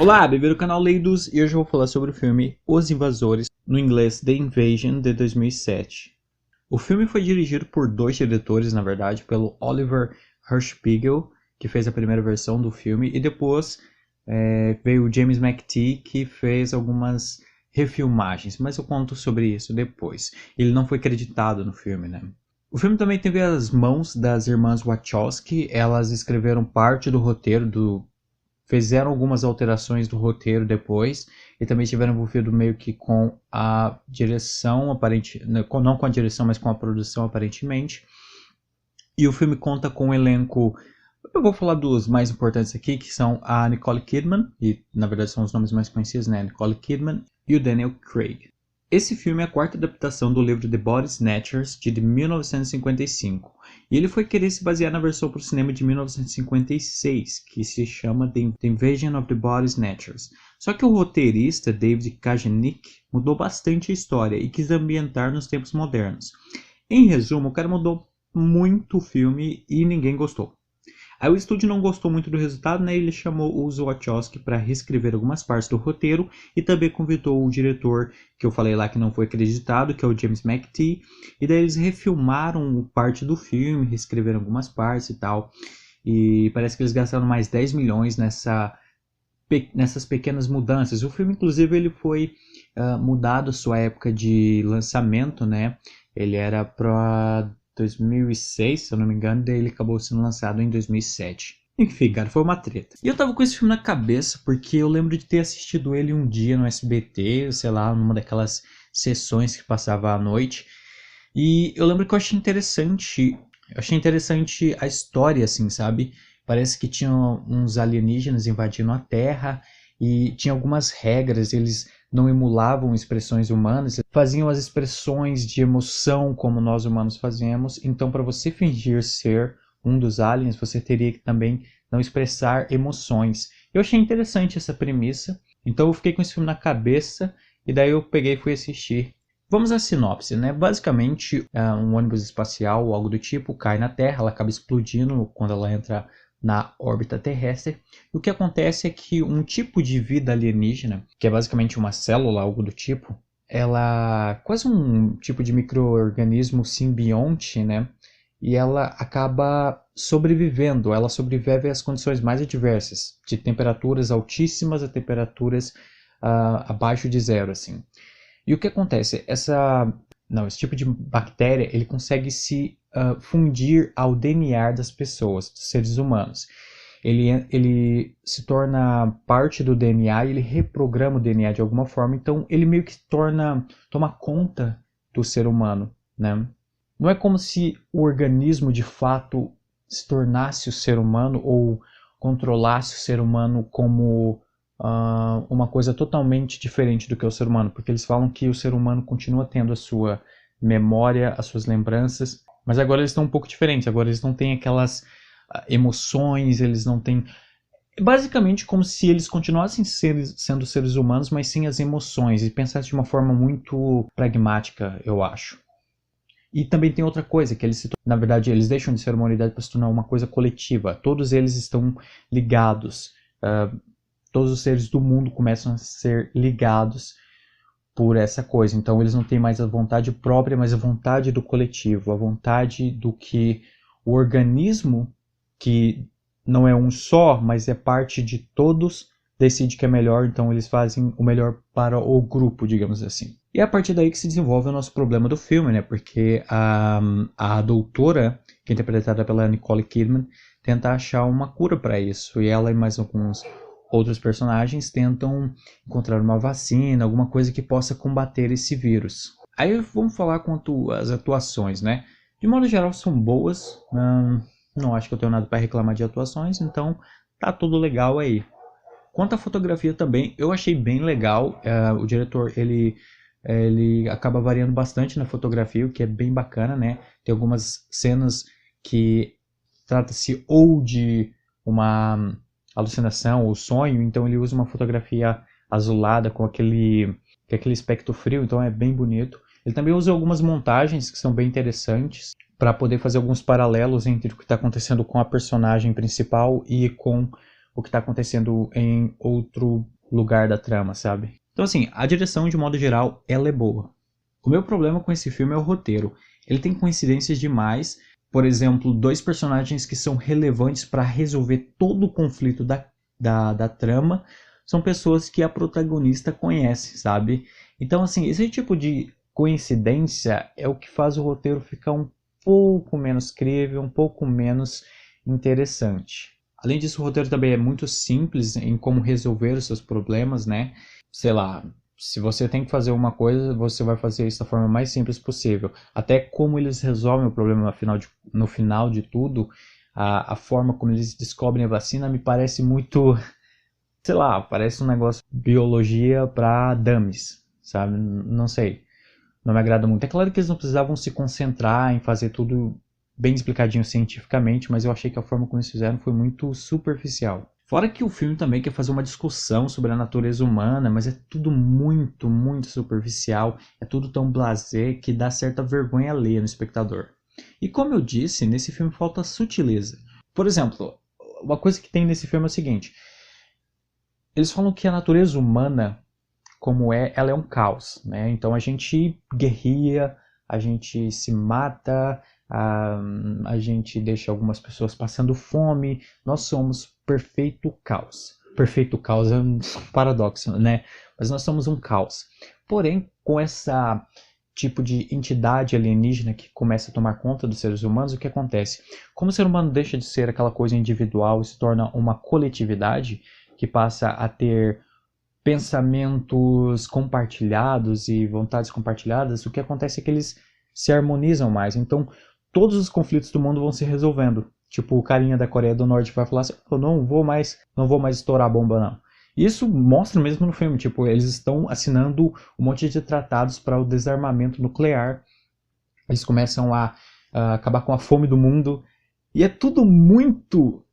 Olá, bem-vindo ao canal Leidos e hoje eu vou falar sobre o filme Os Invasores, no inglês The Invasion, de 2007. O filme foi dirigido por dois diretores, na verdade, pelo Oliver Hirschbiegel, que fez a primeira versão do filme, e depois veio o James McTee, que fez algumas refilmagens, mas eu conto sobre isso depois. Ele não foi creditado no filme, né? O filme também teve as mãos das irmãs Wachowski. Elas escreveram parte do roteiro, fizeram algumas alterações do roteiro depois, e também estiveram envolvidos meio que com a direção, não com a direção, mas com a produção aparentemente. E o filme conta com um elenco, eu vou falar dos mais importantes aqui, que são a Nicole Kidman, e na verdade são os nomes mais conhecidos, né? Nicole Kidman e o Daniel Craig. Esse filme é a quarta adaptação do livro The Body Snatchers, de 1955, e ele foi querer se basear na versão para o cinema de 1956, que se chama The Invasion of the Body Snatchers. Só que o roteirista, David Kajanic, mudou bastante a história e quis ambientar nos tempos modernos. Em resumo, o cara mudou muito o filme e ninguém gostou. Aí o estúdio não gostou muito do resultado, né? Ele chamou os Wachowski para reescrever algumas partes do roteiro e também convidou o diretor que eu falei lá que não foi acreditado, que é o James McTee, e daí eles refilmaram parte do filme, reescreveram algumas partes e tal, e parece que eles gastaram mais 10 milhões nessas pequenas mudanças. O filme, inclusive, ele foi mudado a sua época de lançamento, né? Ele era para 2006, se eu não me engano, daí ele acabou sendo lançado em 2007. Enfim, cara, foi uma treta. E eu tava com esse filme na cabeça porque eu lembro de ter assistido ele um dia no SBT, sei lá, numa daquelas sessões que passava à noite. E eu lembro que eu achei interessante a história, assim, sabe? Parece que tinha uns alienígenas invadindo a Terra e tinha algumas regras, eles não emulavam expressões humanas, faziam as expressões de emoção como nós humanos fazemos. Então, para você fingir ser um dos aliens, você teria que também não expressar emoções. Eu achei interessante essa premissa, então eu fiquei com esse filme na cabeça e daí eu peguei e fui assistir. Vamos à sinopse, né? Basicamente, um ônibus espacial ou algo do tipo cai na Terra, ela acaba explodindo quando ela entra na órbita terrestre. E o que acontece é que um tipo de vida alienígena, que é basicamente uma célula, algo do tipo, ela quase um tipo de micro-organismo simbionte, né? E ela acaba sobrevivendo, ela sobrevive às condições mais adversas, de temperaturas altíssimas a temperaturas abaixo de zero, assim. E o que acontece? Esse tipo de bactéria, ele consegue se fundir ao DNA das pessoas, dos seres humanos. Ele se torna parte do DNA e ele reprograma o DNA de alguma forma. Então ele meio que toma conta do ser humano, né? Não é como se o organismo de fato se tornasse o ser humano ou controlasse o ser humano como uma coisa totalmente diferente do que é o ser humano, porque eles falam que o ser humano continua tendo a sua memória, as suas lembranças, mas agora eles estão um pouco diferentes. Agora eles não têm aquelas emoções, eles não têm... Basicamente como se eles continuassem sendo seres humanos, mas sem as emoções, e pensassem de uma forma muito pragmática, eu acho. E também tem outra coisa, que na verdade eles deixam de ser uma unidade para se tornar uma coisa coletiva. Todos eles estão ligados. Todos os seres do mundo começam a ser ligados por essa coisa. Então eles não têm mais a vontade própria, mas a vontade do coletivo, a vontade do que o organismo, que não é um só, mas é parte de todos, decide que é melhor. Então eles fazem o melhor para o grupo, digamos assim. E é a partir daí que se desenvolve o nosso problema do filme, né? Porque a doutora, que é interpretada pela Nicole Kidman, tenta achar uma cura para isso. E ela e mais alguns outros personagens tentam encontrar uma vacina, alguma coisa que possa combater esse vírus. Aí vamos falar quanto às atuações, né? De modo geral são boas, não acho que eu tenho nada para reclamar de atuações, então tá tudo legal aí. Quanto à fotografia também, eu achei bem legal. O diretor, ele acaba variando bastante na fotografia, o que é bem bacana, né? Tem algumas cenas que trata-se ou de uma alucinação ou sonho, então ele usa uma fotografia azulada com aquele aspecto frio, então é bem bonito. Ele também usa algumas montagens que são bem interessantes para poder fazer alguns paralelos entre o que está acontecendo com a personagem principal e com o que está acontecendo em outro lugar da trama, sabe? Então assim, a direção de modo geral, ela é boa. O meu problema com esse filme é o roteiro. Ele tem coincidências demais. Por exemplo, dois personagens que são relevantes para resolver todo o conflito da trama são pessoas que a protagonista conhece, sabe? Então, assim, esse tipo de coincidência é o que faz o roteiro ficar um pouco menos crível, um pouco menos interessante. Além disso, o roteiro também é muito simples em como resolver os seus problemas, né? Sei lá, se você tem que fazer uma coisa, você vai fazer isso da forma mais simples possível. Até como eles resolvem o problema no final de tudo, a forma como eles descobrem a vacina me parece muito, sei lá, parece um negócio de biologia para dummies, sabe? Não sei, não me agrada muito. É claro que eles não precisavam se concentrar em fazer tudo bem explicadinho cientificamente, mas eu achei que a forma como eles fizeram foi muito superficial. Fora que o filme também quer fazer uma discussão sobre a natureza humana, mas é tudo muito, muito superficial, é tudo tão blasé que dá certa vergonha alheia no espectador. E como eu disse, nesse filme falta sutileza. Por exemplo, uma coisa que tem nesse filme é o seguinte: eles falam que a natureza humana, como ela é um caos, né? Então a gente guerria, a gente se mata, a gente deixa algumas pessoas passando fome, nós somos perfeito caos. Perfeito caos é um paradoxo, né? Mas nós somos um caos. Porém, com essa tipo de entidade alienígena que começa a tomar conta dos seres humanos, o que acontece? Como o ser humano deixa de ser aquela coisa individual e se torna uma coletividade que passa a ter pensamentos compartilhados e vontades compartilhadas, o que acontece é que eles se harmonizam mais. Então, todos os conflitos do mundo vão se resolvendo. Tipo, o carinha da Coreia do Norte vai falar assim: eu não vou mais estourar a bomba, não. Isso mostra mesmo no filme, tipo, eles estão assinando um monte de tratados para o desarmamento nuclear. Eles começam a acabar com a fome do mundo. E é tudo muito,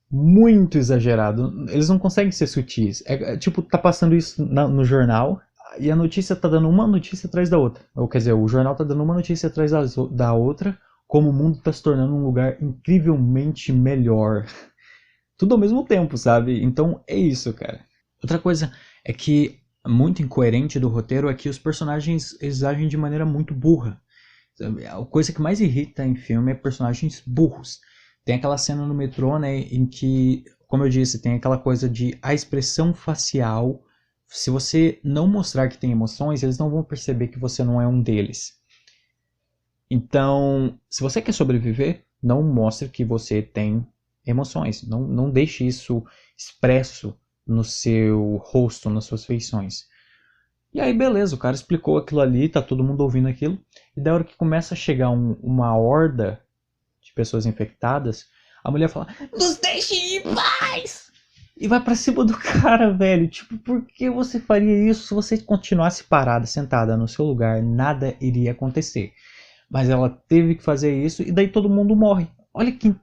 muito exagerado. Eles não conseguem ser sutis. Tipo, tá passando isso no jornal, e a notícia tá dando uma notícia atrás da outra. Ou quer dizer, o jornal tá dando uma notícia atrás da outra, como o mundo tá se tornando um lugar incrivelmente melhor. Tudo ao mesmo tempo, sabe? Então é isso, cara. Outra coisa é que muito incoerente do roteiro é que os personagens eles agem de maneira muito burra. A coisa que mais irrita em filme é personagens burros. Tem aquela cena no metrô, né, em que, como eu disse, tem aquela coisa de a expressão facial. Se você não mostrar que tem emoções, eles não vão perceber que você não é um deles. Então, se você quer sobreviver, não mostre que você tem emoções. Não deixe isso expresso no seu rosto, nas suas feições. E aí, beleza, o cara explicou aquilo ali, tá todo mundo ouvindo aquilo. E da hora que começa a chegar uma horda de pessoas infectadas, a mulher fala: nos deixe em paz! E vai pra cima do cara, velho. Tipo, por que você faria isso? Se você continuasse parada, sentada no seu lugar, nada iria acontecer. Mas ela teve que fazer isso e daí todo mundo morre. Olha que...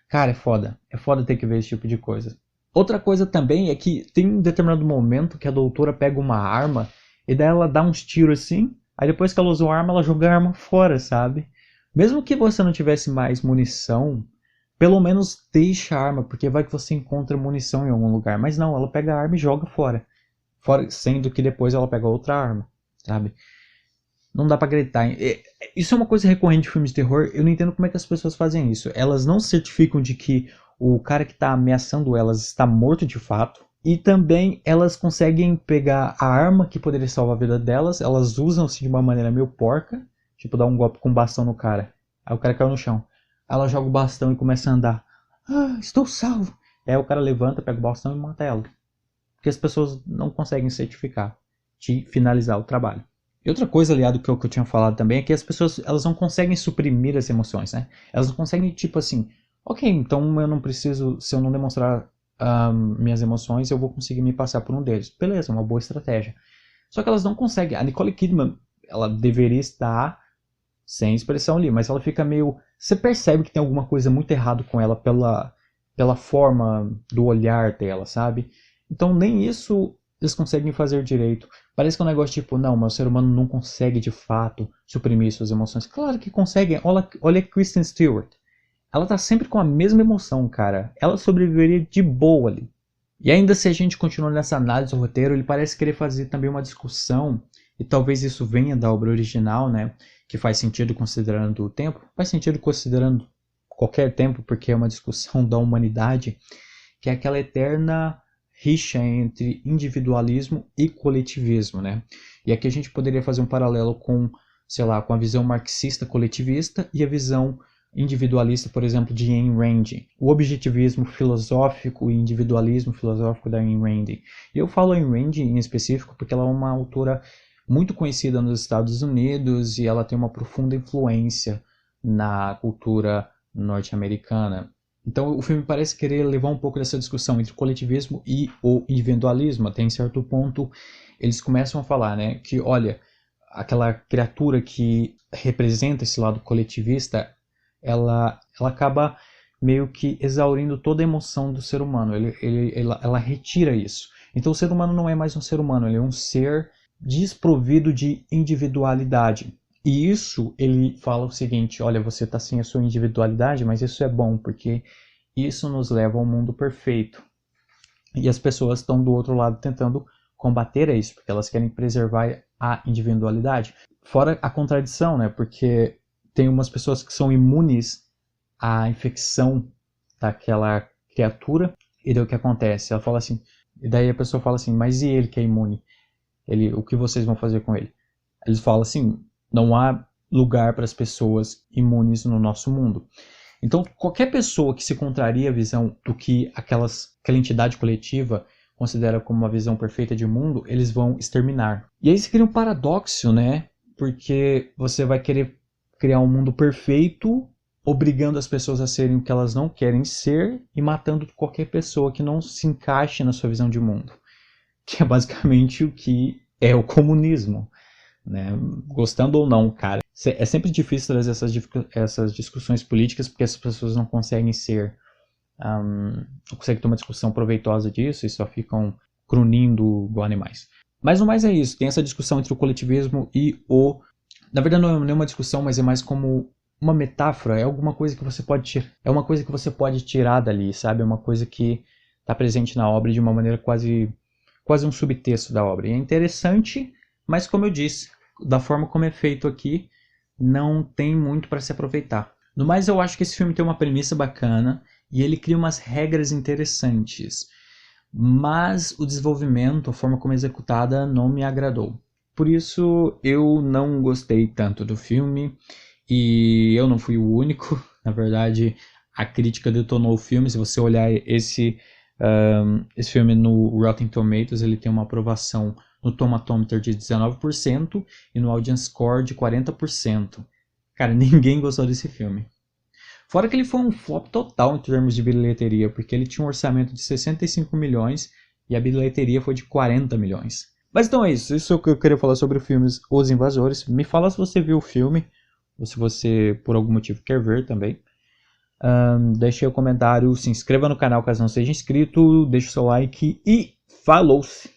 Cara, é foda. É foda ter que ver esse tipo de coisa. Outra coisa também é que tem um determinado momento que a doutora pega uma arma e daí ela dá uns tiros assim. Aí depois que ela usou a arma, ela joga a arma fora, sabe? Mesmo que você não tivesse mais munição, pelo menos deixa a arma, porque vai que você encontra munição em algum lugar. Mas não, ela pega a arma e joga fora. Sendo que depois ela pega outra arma, sabe? Não dá pra gritar. Isso é uma coisa recorrente de filmes de terror. Eu não entendo como é que as pessoas fazem isso. Elas não certificam de que o cara que tá ameaçando elas está morto de fato. E também elas conseguem pegar a arma que poderia salvar a vida delas. Elas usam-se de uma maneira meio porca. Tipo, dar um golpe com um bastão no cara. Aí o cara caiu no chão. Aí ela joga o bastão e começa a andar. Ah, estou salvo. Aí o cara levanta, pega o bastão e mata ela. Porque as pessoas não conseguem certificar de finalizar o trabalho. E outra coisa, aliado, que eu tinha falado também, é que as pessoas elas não conseguem suprimir as emoções, né? Elas não conseguem, tipo assim, ok, então eu não preciso, se eu não demonstrar minhas emoções, eu vou conseguir me passar por um deles. Beleza, uma boa estratégia. Só que elas não conseguem. A Nicole Kidman, ela deveria estar sem expressão ali, mas ela fica meio... Você percebe que tem alguma coisa muito errada com ela pela forma do olhar dela, sabe? Então nem isso eles conseguem fazer direito. Parece que é um negócio tipo, não, mas o ser humano não consegue de fato suprimir suas emoções. Claro que consegue. Olha a Kristen Stewart. Ela tá sempre com a mesma emoção, cara. Ela sobreviveria de boa ali. E ainda se a gente continua nessa análise do roteiro, ele parece querer fazer também uma discussão, e talvez isso venha da obra original, né, que faz sentido considerando o tempo, faz sentido considerando qualquer tempo, porque é uma discussão da humanidade, que é aquela eterna rixa entre individualismo e coletivismo, né? E aqui a gente poderia fazer um paralelo com, sei lá, com a visão marxista coletivista e a visão individualista, por exemplo, de Ayn Rand. O objetivismo filosófico e individualismo filosófico da Ayn Rand. E eu falo Ayn Rand em específico porque ela é uma autora muito conhecida nos Estados Unidos e ela tem uma profunda influência na cultura norte-americana. Então o filme parece querer levar um pouco dessa discussão entre o coletivismo e o individualismo. Até em certo ponto eles começam a falar, né, que olha, aquela criatura que representa esse lado coletivista, ela acaba meio que exaurindo toda a emoção do ser humano. Ela retira isso. Então o ser humano não é mais um ser humano, ele é um ser desprovido de individualidade. E isso, ele fala o seguinte, olha, você está sem a sua individualidade, mas isso é bom, porque isso nos leva ao mundo perfeito. E as pessoas estão do outro lado tentando combater isso, porque elas querem preservar a individualidade. Fora a contradição, né? Porque tem umas pessoas que são imunes à infecção daquela criatura, e daí o que acontece? Ela fala assim, e daí a pessoa fala assim, mas e ele que é imune? O que vocês vão fazer com ele? Eles falam assim, não há lugar para as pessoas imunes no nosso mundo. Então, qualquer pessoa que se contraria à visão do que aquela entidade coletiva considera como uma visão perfeita de mundo, eles vão exterminar. E aí se cria um paradoxo, né? Porque você vai querer criar um mundo perfeito, obrigando as pessoas a serem o que elas não querem ser e matando qualquer pessoa que não se encaixe na sua visão de mundo. Que é basicamente o que é o comunismo. Né? Gostando ou não, cara. É sempre difícil trazer essas discussões políticas porque as pessoas não conseguem não conseguem ter uma discussão proveitosa disso e só ficam crunindo igual animais. Mas no mais é isso, tem essa discussão entre o coletivismo e o... Na verdade não é nenhuma discussão, mas é mais como uma metáfora, é alguma coisa que você pode é uma coisa que você pode tirar dali, sabe? É uma coisa que está presente na obra de uma maneira quase um subtexto da obra. E é interessante, mas como eu disse, da forma como é feito aqui, não tem muito para se aproveitar. No mais, eu acho que esse filme tem uma premissa bacana e ele cria umas regras interessantes, mas o desenvolvimento, a forma como é executada, não me agradou. Por isso, eu não gostei tanto do filme e eu não fui o único. Na verdade, a crítica detonou o filme. Se você olhar esse filme no Rotten Tomatoes, ele tem uma aprovação no Tomatometer de 19% e no Audience Score de 40%. Cara, ninguém gostou desse filme. Fora que ele foi um flop total em termos de bilheteria, porque ele tinha um orçamento de 65 milhões e a bilheteria foi de 40 milhões. Mas então é isso. Isso é o que eu queria falar sobre o filme Os Invasores. Me fala se você viu o filme, ou se você por algum motivo quer ver também. Deixe aí o comentário, se inscreva no canal caso não seja inscrito, deixe o seu like e falou-se!